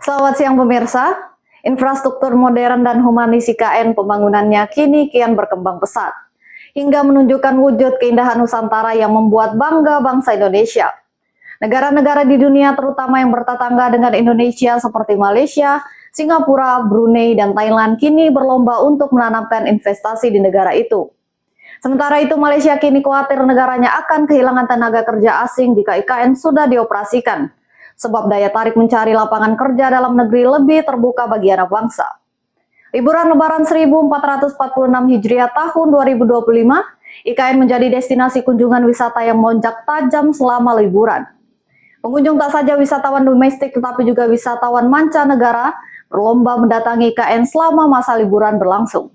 Selamat siang pemirsa. Infrastruktur modern dan humanis IKN pembangunannya kini kian berkembang pesat, hingga menunjukkan wujud keindahan Nusantara yang membuat bangga bangsa Indonesia. Negara-negara di dunia terutama yang bertetangga dengan Indonesia seperti Malaysia, Singapura, Brunei, dan Thailand kini berlomba untuk menanamkan investasi di negara itu. Sementara itu Malaysia kini khawatir negaranya akan kehilangan tenaga kerja asing jika IKN sudah dioperasikan, sebab daya tarik mencari lapangan kerja dalam negeri lebih terbuka bagi anak bangsa. Liburan Lebaran 1446 Hijriah tahun 2025, IKN menjadi destinasi kunjungan wisata yang melonjak tajam selama liburan. Pengunjung tak saja wisatawan domestik tetapi juga wisatawan mancanegara berlomba mendatangi IKN selama masa liburan berlangsung.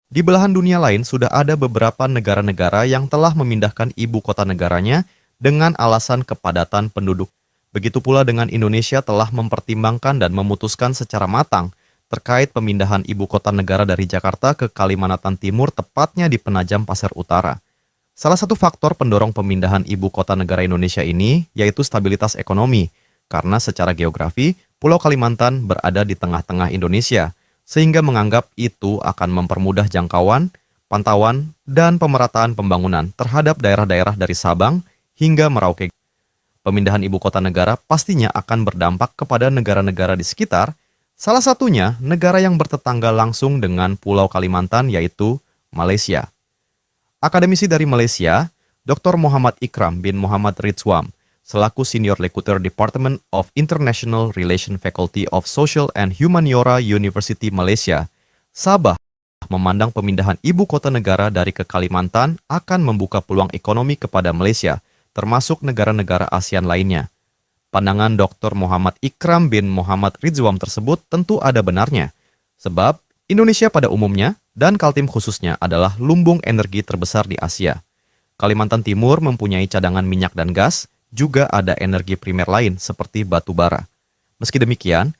Di belahan dunia lain sudah ada beberapa negara-negara yang telah memindahkan ibu kota negaranya dengan alasan kepadatan penduduk. Begitu pula dengan Indonesia telah mempertimbangkan dan memutuskan secara matang terkait pemindahan ibu kota negara dari Jakarta ke Kalimantan Timur, tepatnya di Penajam Pasir Utara. Salah satu faktor pendorong pemindahan ibu kota negara Indonesia ini yaitu stabilitas ekonomi, karena secara geografi, Pulau Kalimantan berada di tengah-tengah Indonesia, sehingga menganggap itu akan mempermudah jangkauan, pantauan, dan pemerataan pembangunan terhadap daerah-daerah dari Sabang hingga Merauke. Pemindahan ibu kota negara pastinya akan berdampak kepada negara-negara di sekitar, salah satunya negara yang bertetangga langsung dengan Pulau Kalimantan yaitu Malaysia. Akademisi dari Malaysia, Dr. Muhammad Ikram bin Muhammad Ridhwan, selaku Senior Lecturer Department of International Relations Faculty of Social and Humaniora University Malaysia, Sabah, memandang pemindahan ibu kota negara dari ke Kalimantan akan membuka peluang ekonomi kepada Malaysia, termasuk negara-negara ASEAN lainnya. Pandangan Dr. Muhammad Ikram bin Muhammad Ridhwan tersebut tentu ada benarnya, sebab Indonesia pada umumnya dan Kaltim khususnya adalah lumbung energi terbesar di Asia. Kalimantan Timur mempunyai cadangan minyak dan gas, juga ada energi primer lain seperti batu bara. Meski demikian,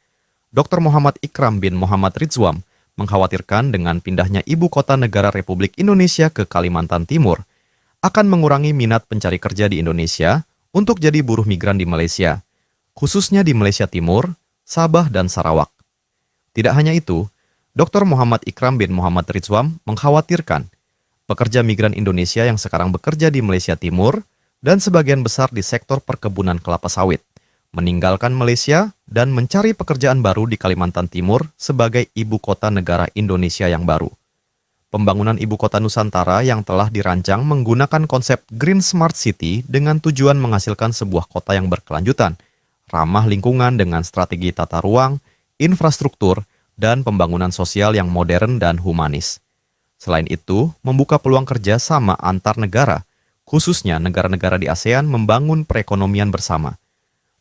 Dr. Muhammad Ikram bin Muhammad Ridhwan mengkhawatirkan dengan pindahnya ibu kota negara Republik Indonesia ke Kalimantan Timur akan mengurangi minat pencari kerja di Indonesia untuk jadi buruh migran di Malaysia, khususnya di Malaysia Timur, Sabah, dan Sarawak. Tidak hanya itu, Dr. Muhammad Ikram bin Muhammad Ridhwan mengkhawatirkan pekerja migran Indonesia yang sekarang bekerja di Malaysia Timur dan sebagian besar di sektor perkebunan kelapa sawit, meninggalkan Malaysia dan mencari pekerjaan baru di Kalimantan Timur sebagai ibu kota negara Indonesia yang baru. Pembangunan ibu kota Nusantara yang telah dirancang menggunakan konsep Green Smart City dengan tujuan menghasilkan sebuah kota yang berkelanjutan, ramah lingkungan dengan strategi tata ruang, infrastruktur, dan pembangunan sosial yang modern dan humanis. Selain itu, membuka peluang kerja sama antar negara, khususnya negara-negara di ASEAN membangun perekonomian bersama.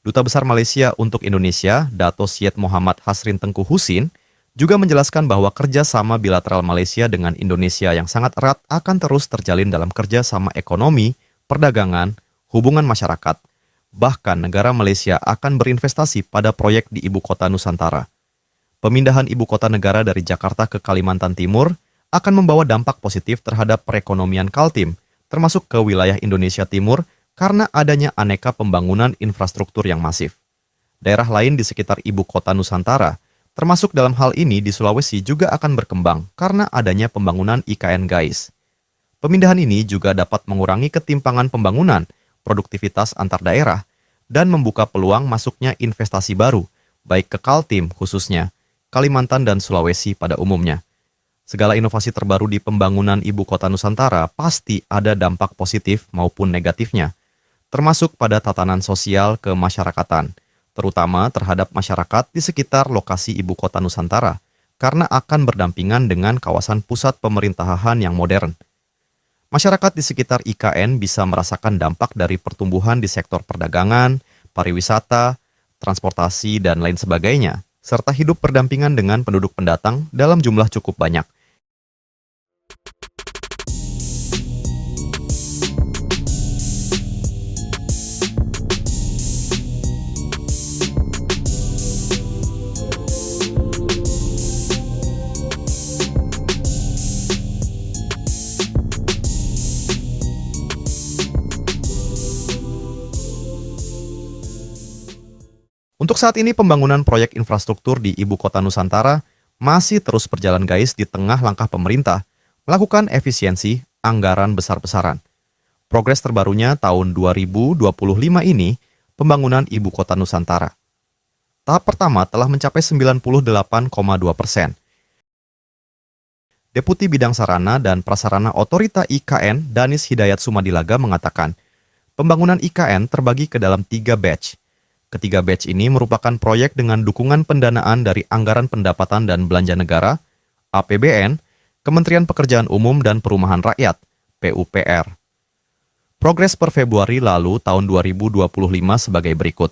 Duta Besar Malaysia untuk Indonesia, Dato Syed Muhammad Hasrin Tengku Husin, juga menjelaskan bahwa kerjasama bilateral Malaysia dengan Indonesia yang sangat erat akan terus terjalin dalam kerjasama ekonomi, perdagangan, hubungan masyarakat. Bahkan negara Malaysia akan berinvestasi pada proyek di ibu kota Nusantara. Pemindahan ibu kota negara dari Jakarta ke Kalimantan Timur akan membawa dampak positif terhadap perekonomian Kaltim, termasuk ke wilayah Indonesia Timur karena adanya aneka pembangunan infrastruktur yang masif. Daerah lain di sekitar ibu kota Nusantara, termasuk dalam hal ini di Sulawesi juga akan berkembang karena adanya pembangunan IKN GAIS. Pemindahan ini juga dapat mengurangi ketimpangan pembangunan, produktivitas antar daerah, dan membuka peluang masuknya investasi baru, baik ke Kaltim khususnya, Kalimantan dan Sulawesi pada umumnya. Segala inovasi terbaru di pembangunan ibu kota Nusantara pasti ada dampak positif maupun negatifnya, termasuk pada tatanan sosial kemasyarakatan, terutama terhadap masyarakat di sekitar lokasi ibu kota Nusantara, karena akan berdampingan dengan kawasan pusat pemerintahan yang modern. Masyarakat di sekitar IKN bisa merasakan dampak dari pertumbuhan di sektor perdagangan, pariwisata, transportasi, dan lain sebagainya, serta hidup berdampingan dengan penduduk pendatang dalam jumlah cukup banyak. Untuk saat ini pembangunan proyek infrastruktur di Ibu Kota Nusantara masih terus berjalan guys di tengah langkah pemerintah melakukan efisiensi anggaran besar-besaran. Progres terbarunya tahun 2025 ini pembangunan Ibu Kota Nusantara. Tahap pertama telah mencapai 98,2%. Deputi Bidang Sarana dan Prasarana Otorita IKN Danis Hidayat Sumadilaga mengatakan, pembangunan IKN terbagi ke dalam 3 batch. Ketiga batch ini merupakan proyek dengan dukungan pendanaan dari Anggaran Pendapatan dan Belanja Negara, APBN, Kementerian Pekerjaan Umum dan Perumahan Rakyat, PUPR. Progres per Februari lalu tahun 2025 sebagai berikut.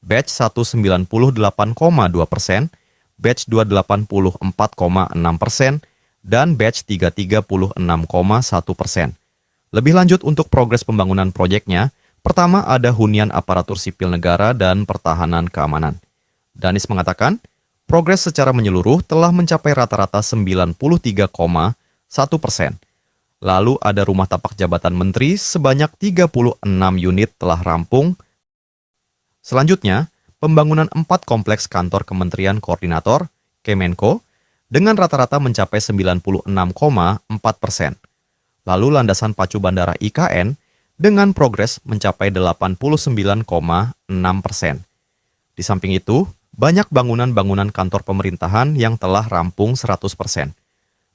Batch 198,2%, batch 284,6%, dan batch 336,1%. Lebih lanjut untuk progres pembangunan proyeknya, pertama ada hunian aparatur sipil negara dan pertahanan keamanan. Danis mengatakan, progres secara menyeluruh telah mencapai rata-rata 93,1%. Lalu ada rumah tapak jabatan menteri sebanyak 36 unit telah rampung. Selanjutnya, pembangunan 4 kompleks kantor Kementerian Koordinator, Kemenko, dengan rata-rata mencapai 96,4%. Lalu landasan pacu bandara IKN dengan progres mencapai 89,6%. Di samping itu, banyak bangunan-bangunan kantor pemerintahan yang telah rampung 100%.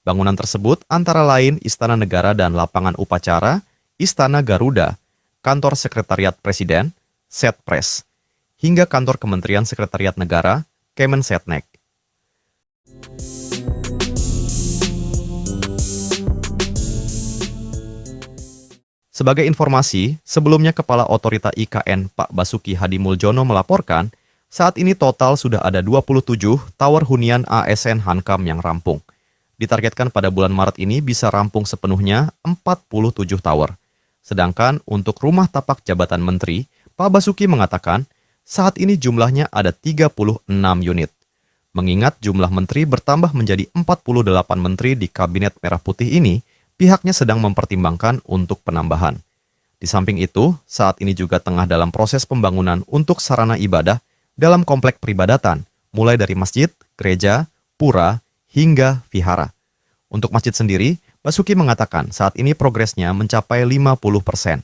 Bangunan tersebut antara lain Istana Negara dan Lapangan Upacara, Istana Garuda, Kantor Sekretariat Presiden, Setpres, hingga Kantor Kementerian Sekretariat Negara, Kemensetnek. Sebagai informasi, sebelumnya Kepala Otorita IKN Pak Basuki Hadi Muljono melaporkan, saat ini total sudah ada 27 tower hunian ASN Hankam yang rampung. Ditargetkan pada bulan Maret ini bisa rampung sepenuhnya 47 tower. Sedangkan untuk rumah tapak jabatan menteri, Pak Basuki mengatakan, saat ini jumlahnya ada 36 unit. Mengingat jumlah menteri bertambah menjadi 48 menteri di Kabinet Merah Putih ini, pihaknya sedang mempertimbangkan untuk penambahan. Di samping itu, saat ini juga tengah dalam proses pembangunan untuk sarana ibadah dalam komplek peribadatan, mulai dari masjid, gereja, pura, hingga vihara. Untuk masjid sendiri, Basuki mengatakan saat ini progresnya mencapai 50%.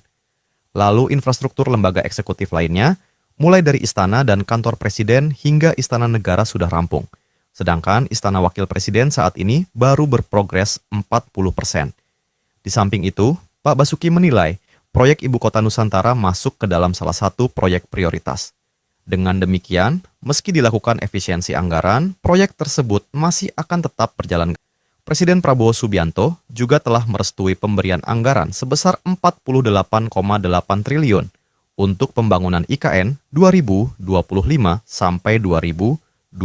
Lalu infrastruktur lembaga eksekutif lainnya, mulai dari istana dan kantor presiden hingga istana negara sudah rampung. Sedangkan istana wakil presiden saat ini baru berprogres 40%. Di samping itu, Pak Basuki menilai proyek Ibu Kota Nusantara masuk ke dalam salah satu proyek prioritas. Dengan demikian, meski dilakukan efisiensi anggaran, proyek tersebut masih akan tetap berjalan. Presiden Prabowo Subianto juga telah merestui pemberian anggaran sebesar 48,8 triliun untuk pembangunan IKN 2025 sampai 2028.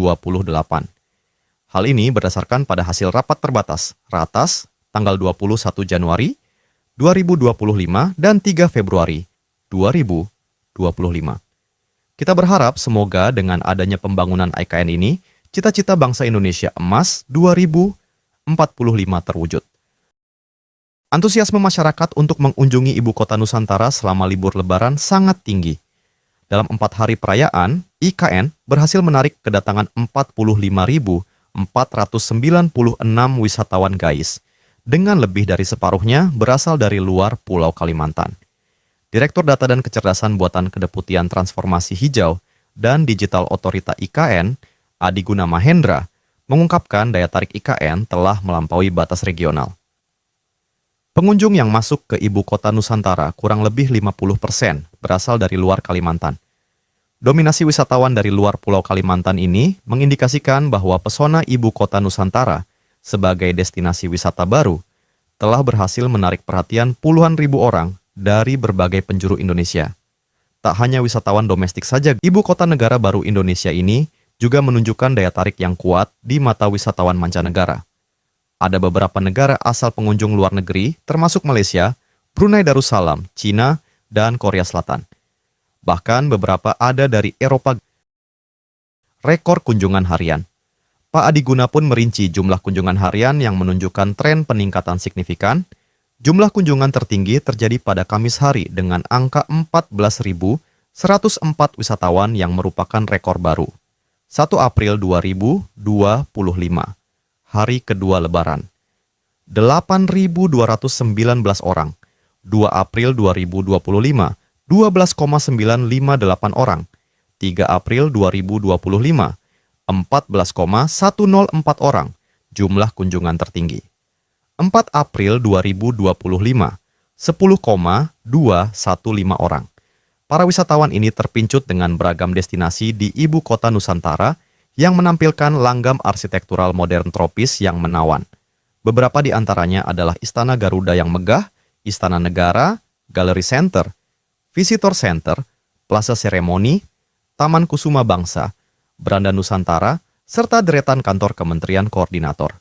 Hal ini berdasarkan pada hasil rapat terbatas, Ratas, tanggal 21 Januari 2025 dan 3 Februari 2025. Kita berharap semoga dengan adanya pembangunan IKN ini, cita-cita bangsa Indonesia emas 2045 terwujud. Antusiasme masyarakat untuk mengunjungi Ibu Kota Nusantara selama libur Lebaran sangat tinggi. Dalam 4 hari perayaan, IKN berhasil menarik kedatangan 45.496 wisatawan GAIS, dengan lebih dari separuhnya berasal dari luar Pulau Kalimantan. Direktur Data dan Kecerdasan Buatan Kedeputian Transformasi Hijau dan Digital Otorita IKN, Adi Guna Mahendra, mengungkapkan daya tarik IKN telah melampaui batas regional. Pengunjung yang masuk ke Ibu Kota Nusantara kurang lebih 50% berasal dari luar Kalimantan. Dominasi wisatawan dari luar Pulau Kalimantan ini mengindikasikan bahwa pesona Ibu Kota Nusantara sebagai destinasi wisata baru telah berhasil menarik perhatian puluhan ribu orang dari berbagai penjuru Indonesia. Tak hanya wisatawan domestik saja, Ibu Kota Negara Baru Indonesia ini juga menunjukkan daya tarik yang kuat di mata wisatawan mancanegara. Ada beberapa negara asal pengunjung luar negeri, termasuk Malaysia, Brunei Darussalam, Cina, dan Korea Selatan. Bahkan beberapa ada dari Eropa. Rekor kunjungan harian. Pak Adi Guna pun merinci jumlah kunjungan harian yang menunjukkan tren peningkatan signifikan. Jumlah kunjungan tertinggi terjadi pada Kamis hari dengan angka 14.900 104 wisatawan yang merupakan rekor baru. 1 April 2025, hari kedua Lebaran. 8.219 orang. 2 April 2025, 12,958 orang. 3 April 2025, 14,104 orang. Jumlah kunjungan tertinggi. 4 April 2025, 10,215 orang. Para wisatawan ini terpincut dengan beragam destinasi di ibu kota Nusantara yang menampilkan langgam arsitektural modern tropis yang menawan. Beberapa di antaranya adalah Istana Garuda yang megah, Istana Negara, Gallery Center, Visitor Center, Plaza Seremoni, Taman Kusuma Bangsa, Beranda Nusantara, serta deretan kantor Kementerian Koordinator.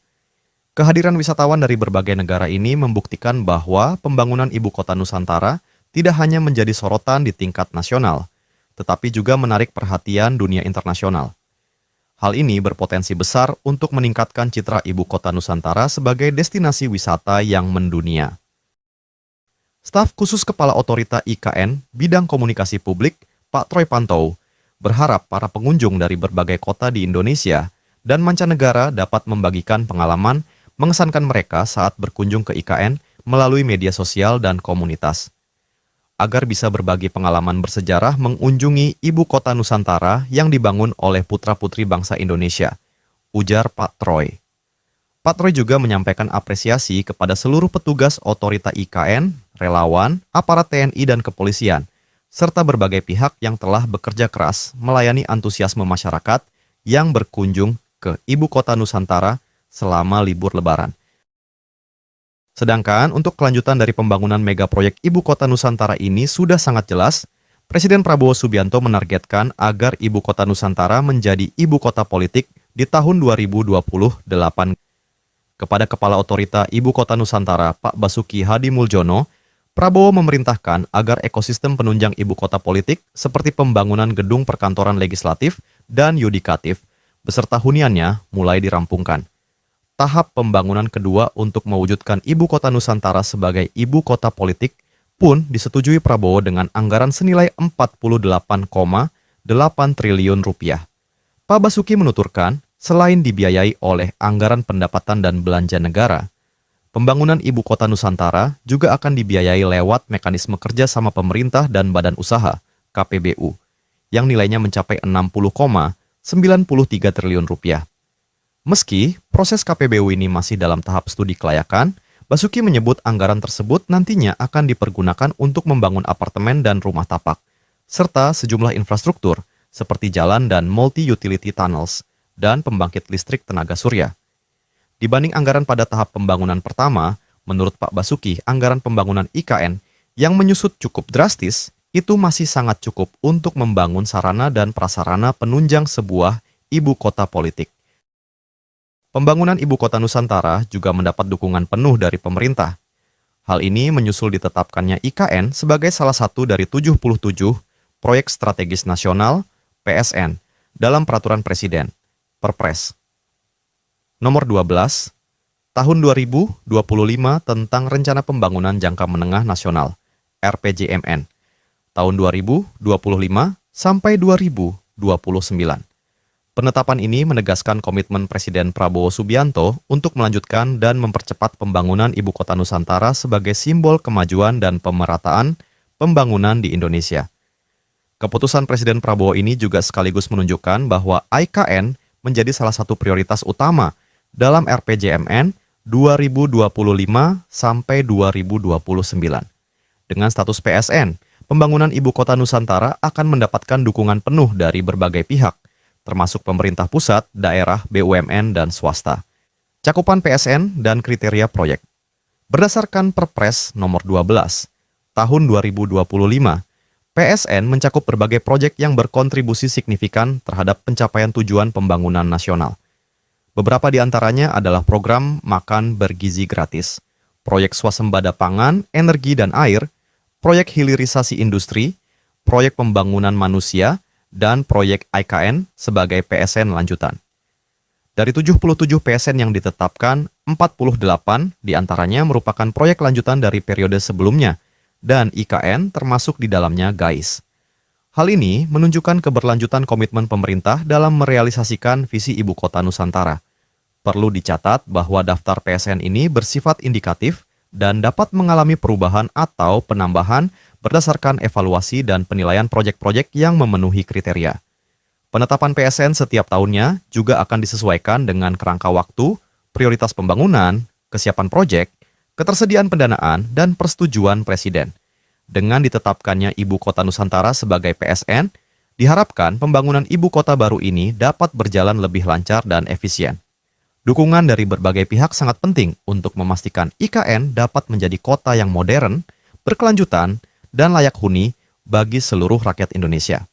Kehadiran wisatawan dari berbagai negara ini membuktikan bahwa pembangunan ibu kota Nusantara tidak hanya menjadi sorotan di tingkat nasional, tetapi juga menarik perhatian dunia internasional. Hal ini berpotensi besar untuk meningkatkan citra ibu kota Nusantara sebagai destinasi wisata yang mendunia. Staf khusus Kepala Otorita IKN Bidang Komunikasi Publik, Pak Troy Pantou, berharap para pengunjung dari berbagai kota di Indonesia dan mancanegara dapat membagikan pengalaman mengesankan mereka saat berkunjung ke IKN melalui media sosial dan komunitas. Agar bisa berbagi pengalaman bersejarah mengunjungi ibu kota Nusantara yang dibangun oleh putra-putri bangsa Indonesia, ujar Pak Troy. Pak Troy juga menyampaikan apresiasi kepada seluruh petugas otorita IKN, relawan, aparat TNI dan kepolisian, serta berbagai pihak yang telah bekerja keras melayani antusiasme masyarakat yang berkunjung ke ibu kota Nusantara selama libur Lebaran. Sedangkan untuk kelanjutan dari pembangunan mega proyek ibu kota Nusantara ini sudah sangat jelas, Presiden Prabowo Subianto menargetkan agar ibu kota Nusantara menjadi ibu kota politik di tahun 2028. Kepada Kepala Otorita Ibu Kota Nusantara, Pak Basuki Hadi Muljono, Prabowo memerintahkan agar ekosistem penunjang ibu kota politik seperti pembangunan gedung perkantoran legislatif dan yudikatif beserta huniannya mulai dirampungkan. Tahap pembangunan kedua untuk mewujudkan ibu kota Nusantara sebagai ibu kota politik pun disetujui Prabowo dengan anggaran senilai 48,8 triliun rupiah. Pak Basuki menuturkan, selain dibiayai oleh anggaran pendapatan dan belanja negara, pembangunan ibu kota Nusantara juga akan dibiayai lewat mekanisme kerja sama pemerintah dan badan usaha, KPBU, yang nilainya mencapai 60,93 triliun rupiah. Meski proses KPBU ini masih dalam tahap studi kelayakan, Basuki menyebut anggaran tersebut nantinya akan dipergunakan untuk membangun apartemen dan rumah tapak, serta sejumlah infrastruktur seperti jalan dan multi-utility tunnels, dan pembangkit listrik tenaga surya. Dibanding anggaran pada tahap pembangunan pertama, menurut Pak Basuki, anggaran pembangunan IKN yang menyusut cukup drastis, itu masih sangat cukup untuk membangun sarana dan prasarana penunjang sebuah ibu kota politik. Pembangunan ibu kota Nusantara juga mendapat dukungan penuh dari pemerintah. Hal ini menyusul ditetapkannya IKN sebagai salah satu dari 77 proyek strategis nasional PSN dalam peraturan Presiden, Perpres Nomor 12, Tahun 2025 tentang Rencana Pembangunan Jangka Menengah Nasional, RPJMN, tahun 2025 sampai 2029. Penetapan ini menegaskan komitmen Presiden Prabowo Subianto untuk melanjutkan dan mempercepat pembangunan ibu kota Nusantara sebagai simbol kemajuan dan pemerataan pembangunan di Indonesia. Keputusan Presiden Prabowo ini juga sekaligus menunjukkan bahwa IKN menjadi salah satu prioritas utama dalam RPJMN 2025 sampai 2029. Dengan status PSN, pembangunan ibu kota Nusantara akan mendapatkan dukungan penuh dari berbagai pihak, termasuk pemerintah pusat, daerah, BUMN, dan swasta. Cakupan PSN dan kriteria proyek. Berdasarkan Perpres Nomor 12, Tahun 2025, PSN mencakup berbagai proyek yang berkontribusi signifikan terhadap pencapaian tujuan pembangunan nasional. Beberapa di antaranya adalah program makan bergizi gratis, proyek swasembada pangan, energi dan air, proyek hilirisasi industri, proyek pembangunan manusia, dan proyek IKN sebagai PSN lanjutan. Dari 77 PSN yang ditetapkan, 48 diantaranya merupakan proyek lanjutan dari periode sebelumnya, dan IKN termasuk di dalamnya GAIS. Hal ini menunjukkan keberlanjutan komitmen pemerintah dalam merealisasikan visi Ibu Kota Nusantara. Perlu dicatat bahwa daftar PSN ini bersifat indikatif dan dapat mengalami perubahan atau penambahan berdasarkan evaluasi dan penilaian proyek-proyek yang memenuhi kriteria. Penetapan PSN setiap tahunnya juga akan disesuaikan dengan kerangka waktu, prioritas pembangunan, kesiapan proyek, ketersediaan pendanaan, dan persetujuan Presiden. Dengan ditetapkannya Ibu Kota Nusantara sebagai PSN, diharapkan pembangunan ibu kota baru ini dapat berjalan lebih lancar dan efisien. Dukungan dari berbagai pihak sangat penting untuk memastikan IKN dapat menjadi kota yang modern, berkelanjutan, dan layak huni bagi seluruh rakyat Indonesia.